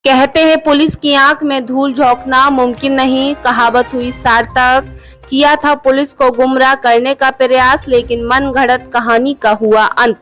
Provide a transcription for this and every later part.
कहते हैं पुलिस की आंख में धूल झोंकना मुमकिन नहीं, कहावत हुई सार्थक। किया था पुलिस को गुमराह करने का प्रयास, लेकिन मनगढ़ंत कहानी का हुआ अंत।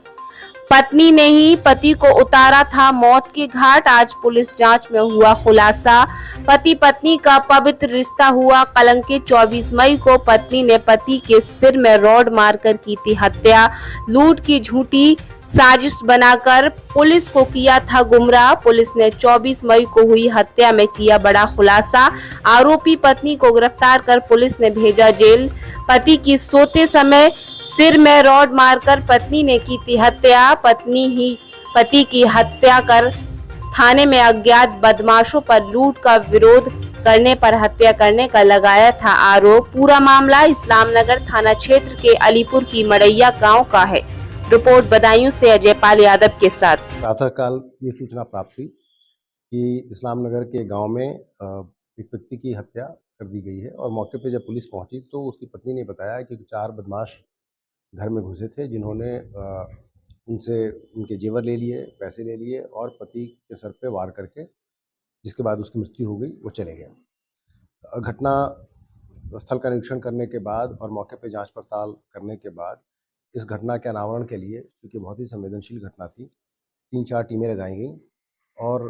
पत्नी ने ही पति को उतारा था मौत के घाट। आज पुलिस जांच में हुआ खुलासा। पति पत्नी का पवित्र रिश्ता हुआ कलंकित। 24 मई को पत्नी ने पति के सिर में रॉड मारकर की थी हत्या। लूट की झूठी साजिश बनाकर पुलिस को किया था गुमराह। पुलिस ने 24 मई को हुई हत्या में किया बड़ा खुलासा। आरोपी पत्नी को गिरफ्तार कर पुलिस ने भेजा जेल। पति की सोते समय सिर में रॉड मारकर पत्नी ने की थी हत्या। पत्नी ही पति की हत्या कर थाने में अज्ञात बदमाशों पर लूट का विरोध करने पर हत्या करने का लगाया था आरोप। पूरा मामला इस्लामनगर थाना क्षेत्र के अलीपुर की मड़ैया गांव का है। रिपोर्ट बदायूं से अजय पाल यादव के साथ। प्रातःकाल ये सूचना प्राप्त हुई कि इस्लामनगर के गांव में एक व्यक्ति की हत्या कर दी गई है और मौके पे जब पुलिस पहुंची तो उसकी पत्नी ने बताया कि 4 बदमाश घर में घुसे थे, जिन्होंने उनसे उनके जेवर ले लिए, पैसे ले लिए और पति के सर पे वार करके जिसके बाद उसकी मृत्यु हो गई, वो चले गए। घटना स्थल का निरीक्षण करने के बाद और मौके पे जांच पड़ताल करने के बाद इस घटना के अनावरण के लिए, क्योंकि बहुत ही संवेदनशील घटना थी, 3-4 टीमें लगाई गईं और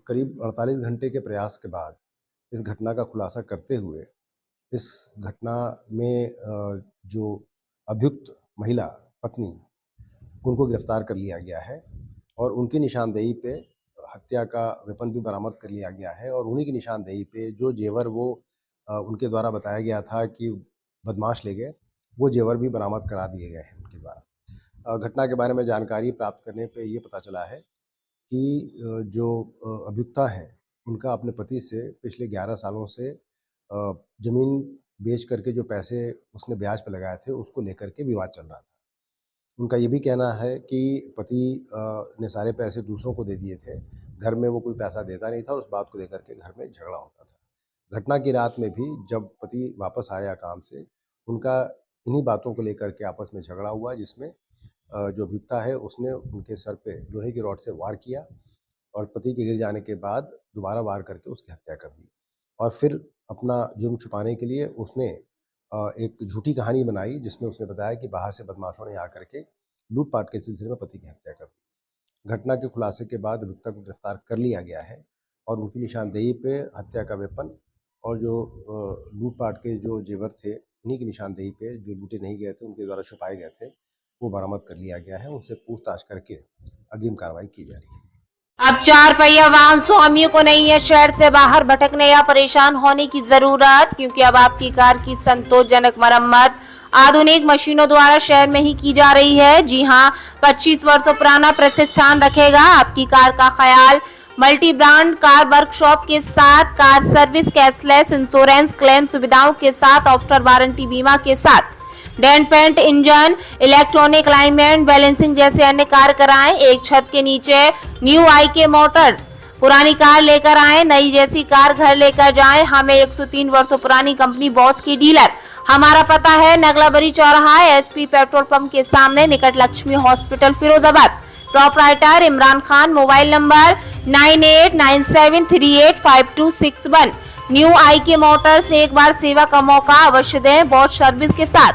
करीब 48 घंटे के प्रयास के बाद इस घटना का खुलासा करते हुए इस घटना में जो अभियुक्त महिला पत्नी, उनको गिरफ्तार कर लिया गया है और उनकी निशानदेही पे हत्या का वेपन भी बरामद कर लिया गया है और उन्हीं की निशानदेही पे जो जेवर वो उनके द्वारा बताया गया था कि बदमाश ले गए, वो जेवर भी बरामद करा दिए गए हैं उनके द्वारा। घटना के बारे में जानकारी प्राप्त करने पे ये पता चला है कि जो अभियुक्ता है, उनका अपने पति से पिछले 11 सालों से ज़मीन बेच करके जो पैसे उसने ब्याज पे लगाए थे, उसको लेकर के विवाद चल रहा था। उनका ये भी कहना है कि पति ने सारे पैसे दूसरों को दे दिए थे, घर में वो कोई पैसा देता नहीं था और उस बात को लेकर के घर में झगड़ा होता था। घटना की रात में भी जब पति वापस आया काम से, उनका इन्हीं बातों को लेकर के आपस में झगड़ा हुआ, जिसमें जो अभियुक्ता है उसने उनके सर पे लोहे की रॉड से वार किया और पति के गिर जाने के बाद दोबारा वार करके उसकी हत्या कर दी और फिर अपना जुर्म छुपाने के लिए उसने एक झूठी कहानी बनाई, जिसमें उसने बताया कि बाहर से बदमाशों ने आकर के लूटपाट के सिलसिले में पति की हत्या कर दी। घटना के खुलासे के बाद अभियुक्ता को गिरफ्तार कर लिया गया है और उनकी निशानदेही पे हत्या का वेपन और जो लूटपाट के जो जेवर थे, उन्हीं की निशानदेही पे जो लूटे नहीं गए थे, उनके द्वारा छुपाए गए थे, वो बरामद कर लिया गया है। उनसे पूछताछ करके अग्रिम कार्रवाई की जा रही है। अब 4 पहिया वाहन स्वामियों को नहीं है शहर से बाहर भटकने या परेशान होने की जरूरत, क्योंकि अब आपकी कार की संतोषजनक मरम्मत आधुनिक मशीनों द्वारा शहर में ही की जा रही है। जी हां, 25 वर्षों पुराना प्रतिष्ठान रखेगा आपकी कार का ख्याल। मल्टी ब्रांड कार वर्कशॉप के साथ car service, cashless insurance, claim सुविधाओं के साथ, आफ्टर वारंटी बीमा के साथ, dent paint, engine, electronic alignment, balancing जैसे अन्य कार्य कराएं एक छत के नीचे। न्यू IK मोटर, पुरानी कार लेकर आएं, नई जैसी कार घर लेकर जाएं। हमें 103 वर्षों पुरानी कंपनी बॉस की डीलर। हमारा पता है नगलाबरी चौराहा, SP पेट्रोल पंप के सामने, निकट Lakshmi hospital, Firozabad. Proprietor Imran Khan. Mobile number 9897385261। New IK Motors, एक बार सेवा का मौका अवश्य दें बॉस सर्विस के साथ।